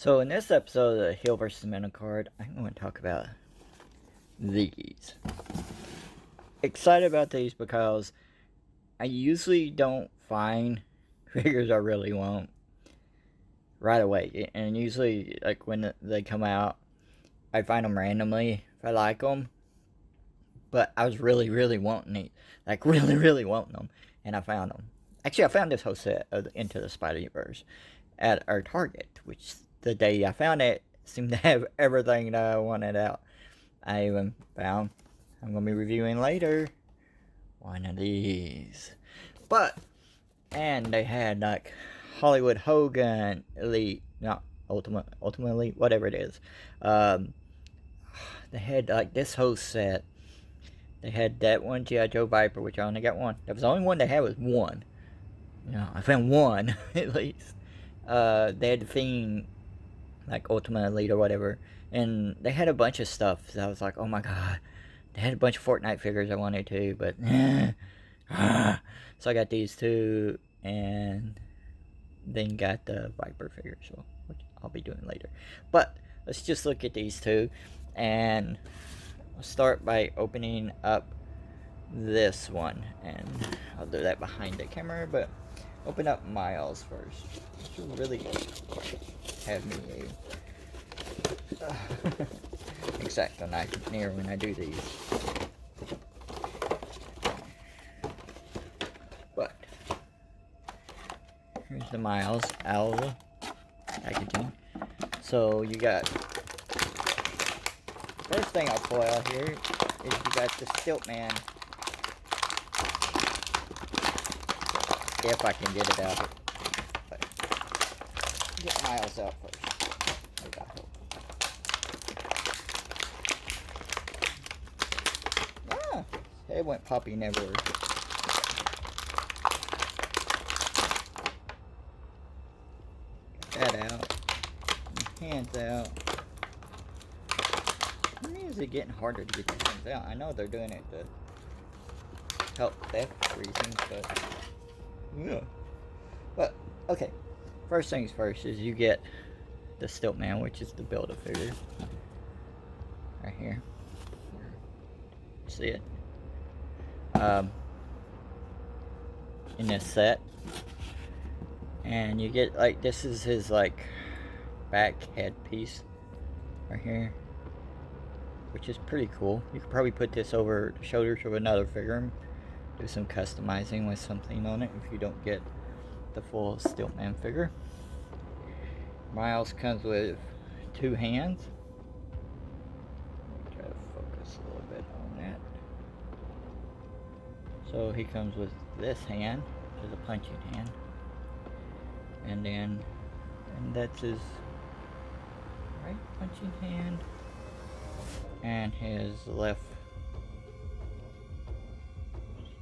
So in this episode of the Hill vs. Mental card, I'm going to talk about these. Excited about these because I usually don't find figures I really want right away. And usually, like when they come out, I find them randomly if I like them. But I was really wanting these. Like really wanting them. And I found them. Actually, I found this whole set of Into the Spiderverse at our Target, which the day I found it seemed to have everything that I wanted out. I even found, I'm going to be reviewing later, one of these. But, and they had like Hollywood Hogan Elite, not Ultimate Elite, whatever it is. They had like this whole set. They had that one G.I. Joe Viper, which I only got one. That was the only one they had was one. You know, I found one at least. They had the Fiend, like Ultimate Elite or whatever, and they had a bunch of stuff. So I was like, oh my god. They had a bunch of Fortnite figures I wanted to, but so I got these two, and then got the Viper figure, so which I'll be doing later. But let's just look at these two, and I'll start by opening up this one, and I'll do that behind the camera, but open up Miles first. This will really have me exact on near when I do these. But here's the Miles out of the packaging. So you got, first thing I'll pull out here is you got the Stilt-Man. If I can get it out. But get Miles out first. Ah, it went popping everywhere. Get that out. Hands out. Why is it getting harder to get the hands out? I know they're doing it to help theft reasons, but yeah. But okay, first things first is you get the Stilt-Man, which is the Build-A-Figure right here. See it? In this set, and you get like, this is his like back headpiece right here, which is pretty cool. You could probably put this over the shoulders of another figure and do some customizing with something on it if you don't get the full Stilt-Man figure. Miles comes with two hands. Let me try to focus a little bit on that. So he comes with this hand, which is a punching hand, and that's his right punching hand, and his left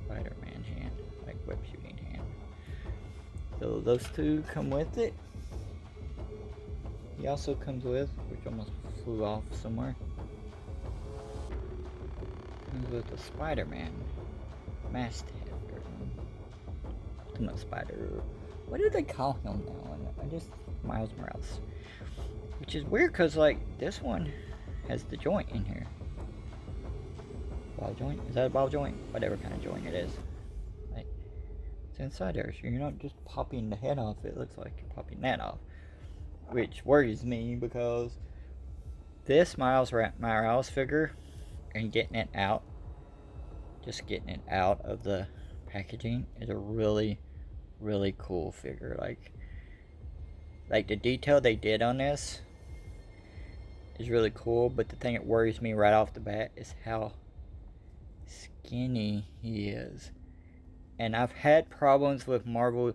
Spider-Man hand, like web shooting hand. So those two come with it. He also comes with, which almost flew off somewhere, comes with the Spider-Man masthead, or Ultimate Spider. What do they call him now? I just, Miles Morales. Which is weird, because like this one has the joint in here. Ball joint? Is that a ball joint? Whatever kind of joint it is. Like, it's inside there, so you're not just popping the head off. It looks like you're popping that off, which worries me, because this Miles Morales figure and getting it out, just getting it out of the packaging, is a really cool figure. Like the detail they did on this is really cool, but the thing that worries me right off the bat is how skinny he is. And I've had problems with Marvel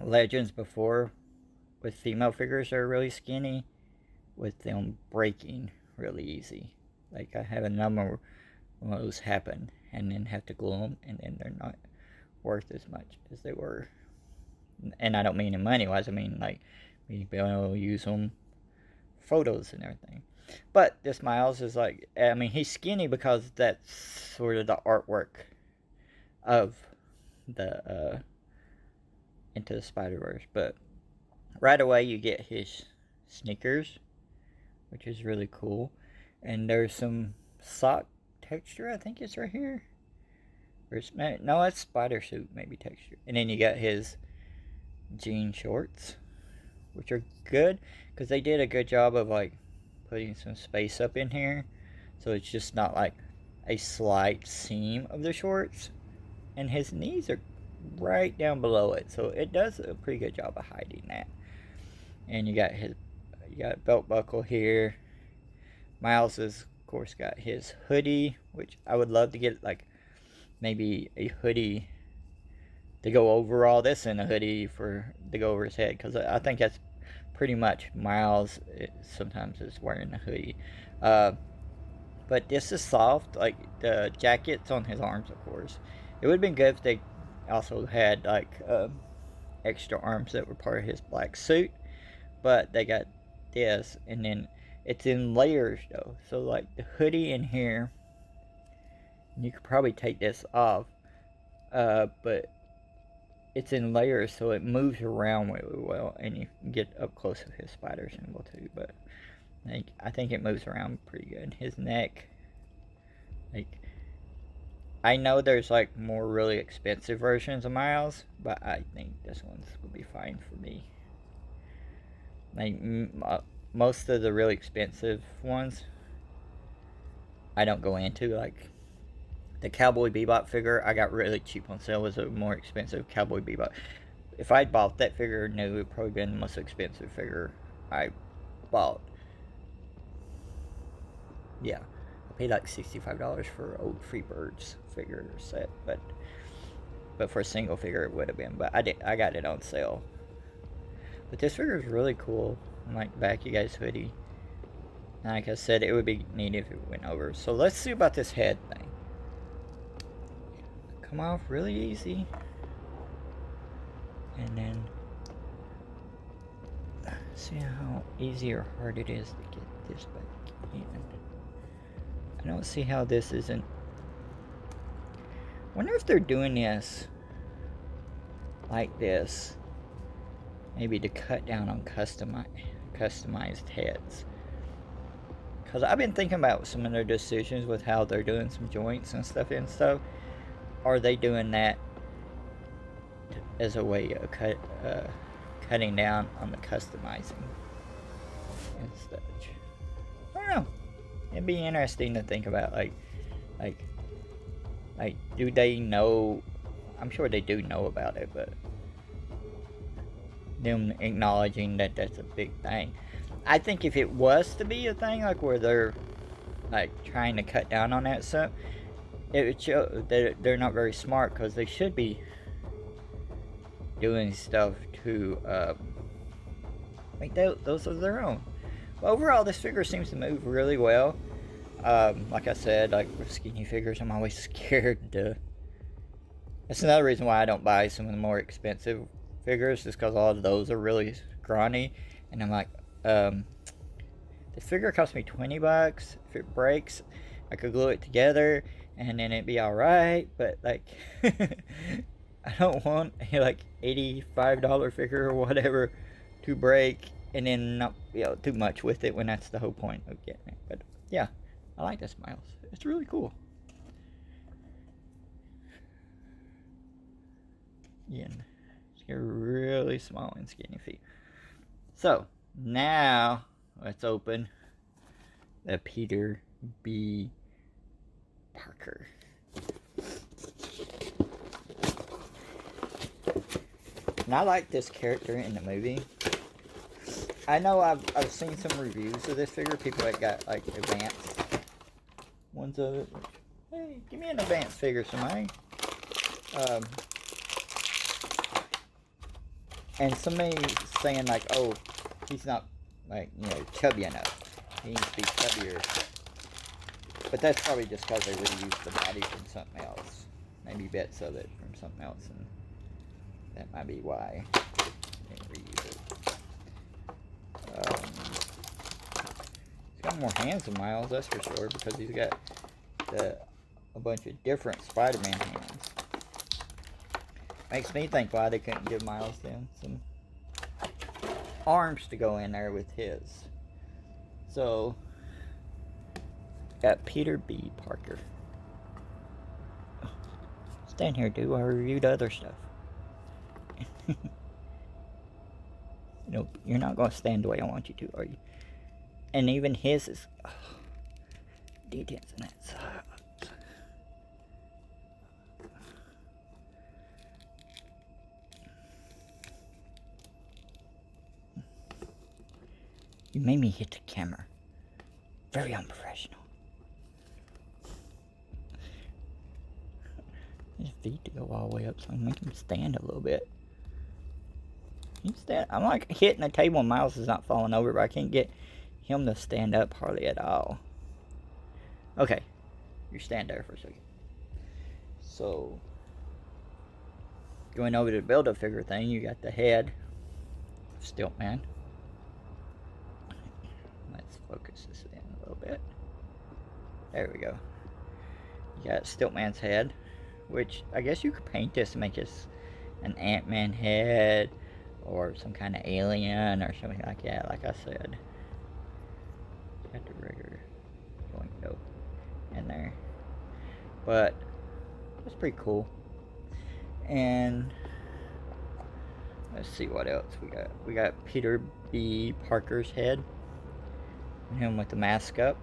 Legends before with female figures that are really skinny, with them breaking really easy. Like I have a number of those happen, and then have to glue them, and then they're not worth as much as they were. And I don't mean in money wise, I mean like me being able to use them photos and everything. But this Miles is like, I mean, he's skinny because that's sort of the artwork of the Into the Spider-Verse. But right away you get his sneakers, which is really cool. And there's some sock texture, I think it's right here. Or it's, no, it's spider suit maybe texture. And then you got his jean shorts, which are good because they did a good job of like putting some space up in here, so it's just not like a slight seam of the shorts. And his knees are right down below it, so it does a pretty good job of hiding that. And you got belt buckle here. Miles has of course got his hoodie, which I would love to get like maybe a hoodie to go over all this and a hoodie to go over his head, because I think that's pretty much Miles sometimes is wearing a hoodie. But this is soft, like the jacket's on his arms, of course. It would have been good if they also had like extra arms that were part of his black suit, but they got this, and then it's in layers though. So like the hoodie in here, you could probably take this off, but it's in layers, so it moves around really well, and you can get up close to his spider symbol too. But I think it moves around pretty good. His neck, like, I know there's like more really expensive versions of Miles, but I think this one's will be fine for me. Like most of the really expensive ones, I don't go into. Like the Cowboy Bebop figure, I got really cheap on sale. It was a more expensive Cowboy Bebop. If I'd bought that figure new, it would probably been the most expensive figure I bought. Yeah, I paid like $65 for old Freebirds figure set, but for a single figure it would have been. But I got it on sale. But this figure is really cool. And like back, you guys hoodie. And like I said, it would be neat if it went over. So let's see about this head thing. Come off really easy. And then see how easy or hard it is to get this back in. I don't see how this isn't. Wonder if they're doing this like this, maybe to cut down on customized heads. Because I've been thinking about some of their decisions with how they're doing some joints and stuff and stuff. Are they doing that as a way of cutting down on the customizing and such? I don't know. It'd be interesting to think about, like, do they know? I'm sure they do know about it, but them acknowledging that that's a big thing. I think if it was to be a thing, like where they're like trying to cut down on that stuff, it would show that they're not very smart, because they should be doing stuff to make those are their own. But overall, this figure seems to move really well. Like I said, like with skinny figures, I'm always scared to. That's another reason why I don't buy some of the more expensive figures, just because all of those are really scrawny, and I'm like, the figure cost me $20. If it breaks, I could glue it together and then it'd be alright, but like I don't want a like $85 figure or whatever to break and then not too much with it, when that's the whole point of getting it. But yeah, I like this Miles. It's really cool. Again, it's got really small and skinny feet. So now let's open the Peter B. Parker. And I like this character in the movie. I know I've seen some reviews of this figure, people that got like advanced ones of it. Hey, give me an advanced figure, somebody. And somebody saying like, oh, he's not like, chubby enough. He needs to be chubbier. But that's probably just because they reused the body from something else. Maybe bits of it from something else, and that might be why they didn't reuse it. He's got more hands than Miles, that's for sure, because he's got a bunch of different Spider-Man hands. Makes me think why they couldn't give Miles them some arms to go in there with his. So, got Peter B. Parker. Stand here, dude, while I review the other stuff. Nope, you're not going to stand the way I want you to, are you? And even his is... details in that sucks. You made me hit the camera. Very unprofessional. His feet to go all the way up so I can make him stand a little bit. I'm like hitting the table and Miles is not falling over, but I can't get him to stand up hardly at all. Okay, you stand there for a second. So, going over to the Build-A-Figure thing, you got the head of Stilt-Man. Let's focus this in a little bit. There we go. You got Stilt-Man's head, which I guess you could paint this to make this an Ant-Man head, or some kind of alien, or something like that, like I said. Got the regular joint though in there. But that's pretty cool. And let's see what else we got. We got Peter B. Parker's head. And him with the mask up.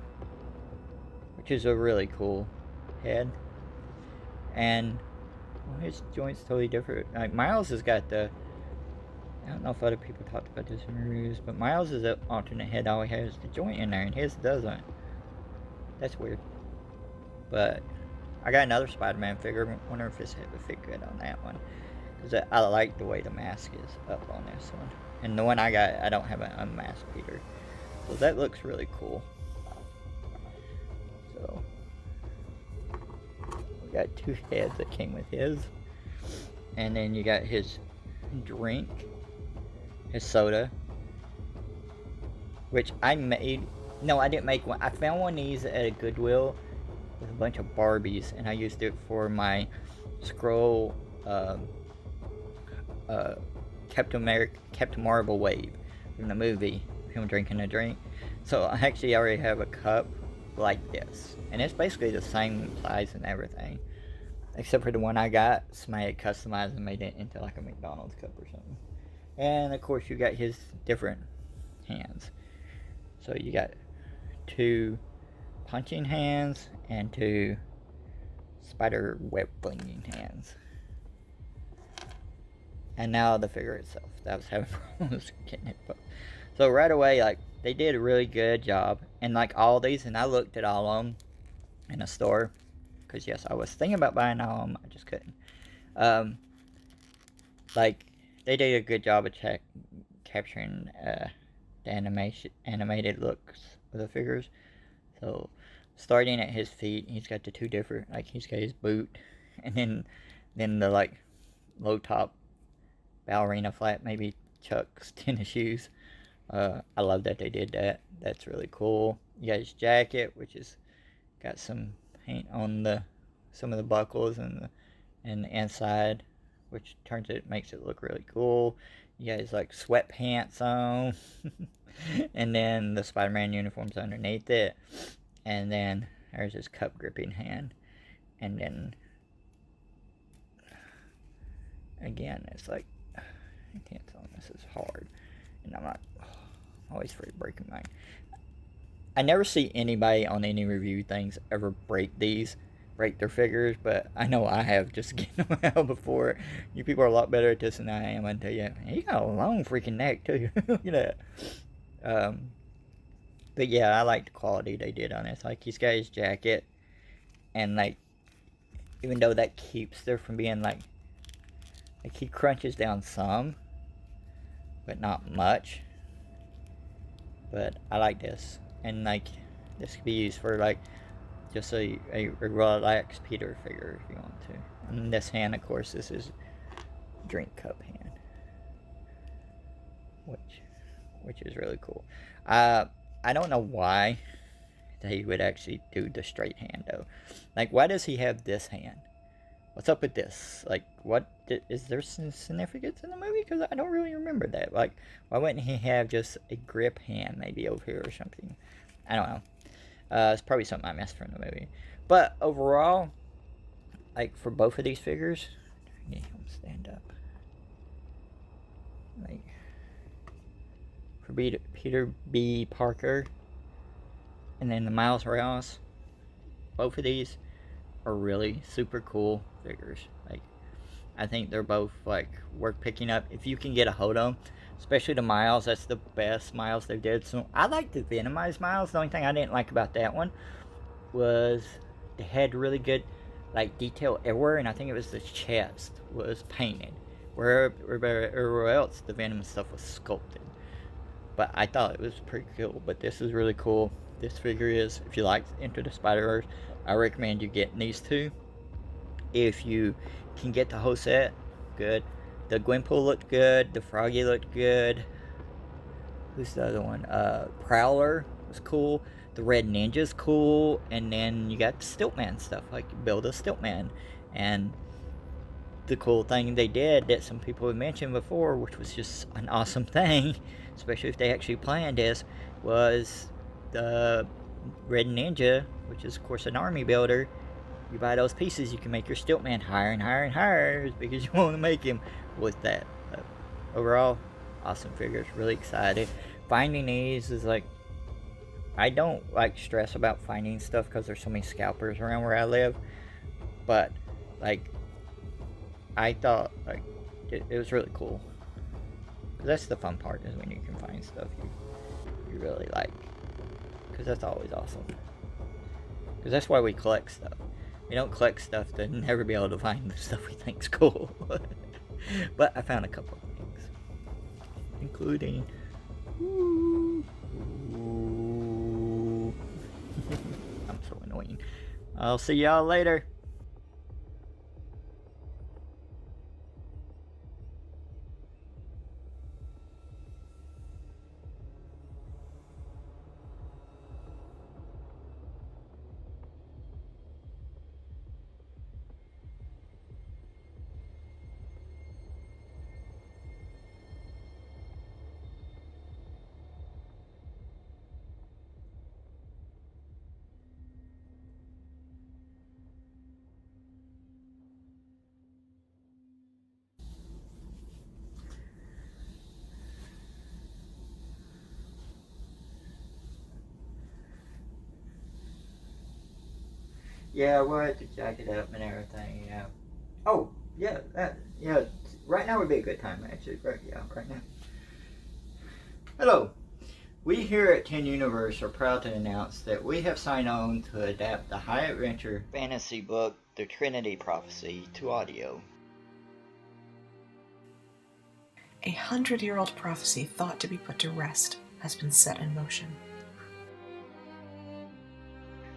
Which is a really cool head. And well, his joint's totally different. Like Miles has got the... I don't know if other people talked about this in reviews, but Miles' is an alternate head always has the joint in there, and his doesn't. That's weird. But I got another Spider-Man figure. Wonder if his head would fit good on that one, because I like the way the mask is up on this one. And the one I got, I don't have an unmasked Peter, so that looks really cool. So we got two heads that came with his, and then you got his drink. His soda, which I made. No, I didn't make one. I found one of these at a Goodwill with a bunch of Barbies, and I used it for my scroll Captain Marvel wave from the movie, him drinking a drink. So I actually already have a cup like this, and it's basically the same size and everything, except for the one I got. Somebody had customized and made it into like a McDonald's cup or something. And of course you got his different hands. So you got two punching hands and two spider web flinging hands. And now the figure itself. That was having problems getting it. So right away, like, they did a really good job. And like all these, and I looked at all of them in a store. Because yes, I was thinking about buying all of them. I just couldn't. Like, they did a good job of capturing the animated looks of the figures. So, starting at his feet, he's got the two different, like, he's got his boot, and then the, like, low top ballerina flat, maybe Chuck's tennis shoes. I love that they did that. That's really cool. You got his jacket, which is got some paint on some of the buckles and the inside, which makes it look really cool. You got his like sweatpants on, and then the Spider-Man uniform's underneath it, and then there's his cup gripping hand, and then again it's like I can't tell this is hard, and I'm not always afraid of breaking mine. I never see anybody on any review things ever break their figures, but I know I have just getting them out before. You people are a lot better at this than I am, I tell you. And you got a long freaking neck too. Look at that. But yeah, I like the quality they did on this. Like, he's got his jacket, and like, even though that keeps there from being like he crunches down some, but not much. But I like this, and like, this could be used for like just a relaxed Peter figure if you want to. And this hand, of course, this is drink cup hand, which is really cool. I don't know why they would actually do the straight hand though. Like, why does he have this hand? what's up with this? Like, what is there some significance in the movie? Because I don't really remember that. Like, why wouldn't he have just a grip hand maybe over here or something? I don't know. It's probably something I missed from the movie. But overall, like for both of these figures, I need him to stand up. Like for Peter B. Parker, and then the Miles Morales, both of these are really super cool figures. Like, I think they're both like worth picking up if you can get a hold of them. Especially the Miles, that's the best Miles they did. So I like the Venomized Miles. The only thing I didn't like about that one was they had really good like detail everywhere, and I think it was the chest was painted. Wherever else the Venom stuff was sculpted. But I thought it was pretty cool. But this is really cool. This figure is, if you like Into the Spider-Verse, I recommend you getting these two. If you can get the whole set, good. The Gwenpool looked good. The Froggy looked good. Who's the other one? Prowler was cool. The Red Ninja's cool. And then you got the Stilt-Man stuff. Like, build a Stilt-Man. And the cool thing they did that some people have mentioned before, which was just an awesome thing, especially if they actually planned this, was the Red Ninja, which is, of course, an army builder. You buy those pieces, you can make your Stilt-Man higher and higher and higher as big as you want to make him with that. Overall, awesome figures. Really excited. Finding these is like, I don't like stress about finding stuff because there's so many scalpers around where I live. But like, I thought like it was really cool. That's the fun part, is when you can find stuff you really like. Because that's always awesome. Because that's why we collect stuff. We don't collect stuff to never be able to find the stuff we think's cool. But I found a couple of things. Including... Ooh. I'm so annoying. I'll see y'all later. Yeah, we'll have to jack it up and everything, yeah. Oh, yeah, yeah, right now would be a good time, actually. Right now. Hello. We here at 10 Universe are proud to announce that we have signed on to adapt the high-adventure fantasy book, The Trinity Prophecy, to audio. 100-year-old prophecy thought to be put to rest has been set in motion.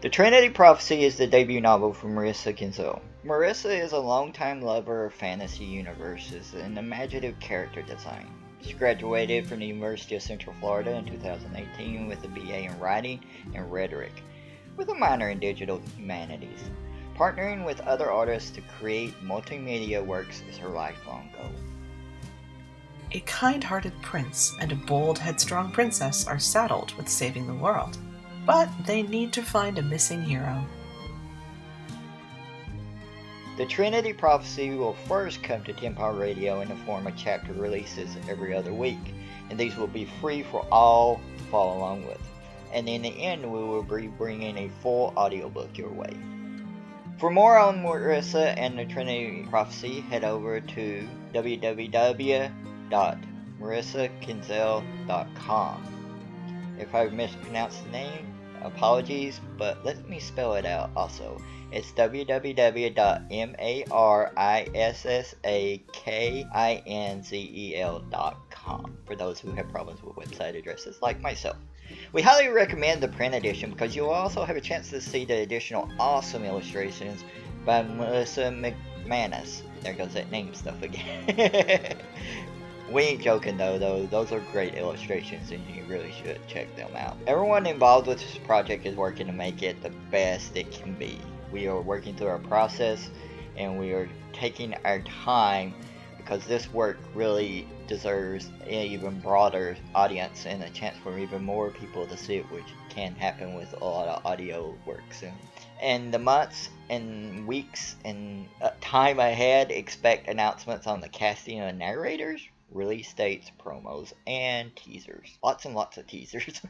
The Trinity Prophecy is the debut novel from Marissa Kinzel. Marissa is a longtime lover of fantasy universes and imaginative character design. She graduated from the University of Central Florida in 2018 with a BA in Writing and Rhetoric, with a minor in Digital Humanities. Partnering with other artists to create multimedia works is her lifelong goal. A kind-hearted prince and a bold, headstrong princess are saddled with saving the world, but they need to find a missing hero. The Trinity Prophecy will first come to Tempo Radio in the form of chapter releases every other week, and these will be free for all to follow along with. And in the end, we will be bringing a full audiobook your way. For more on Marissa and the Trinity Prophecy, head over to www.marissakinzel.com. If I mispronounced the name, apologies, but let me spell it out also. It's www.marissakinzel.com for those who have problems with website addresses like myself. We highly recommend the print edition because you'll also have a chance to see the additional awesome illustrations by Melissa McManus. There goes that name stuff again. We ain't joking though, those are great illustrations and you really should check them out. Everyone involved with this project is working to make it the best it can be. We are working through our process and we are taking our time because this work really deserves an even broader audience and a chance for even more people to see it, which can happen with a lot of audio work soon. In the months and weeks and time ahead, expect announcements on the casting of narrators, release dates, promos, and teasers. Lots and lots of teasers.